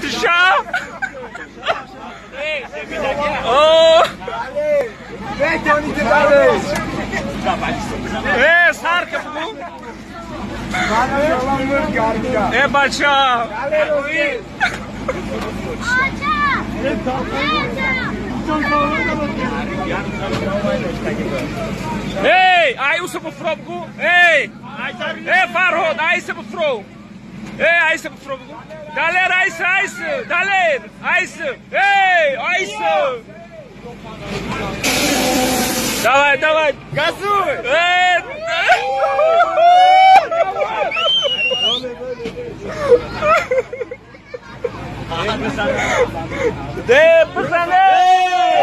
Trisha! Oh! Vem, Tony, dalej! Sarka bu! Bana mır garga. Bacha! Hey! Aí o seu frogo! Hey! Farhod! Aí seu frogo! Aí seu frogo! Daler ice! Daler! Ice! Hey! Ice! Давай! Газуй! De păsănești!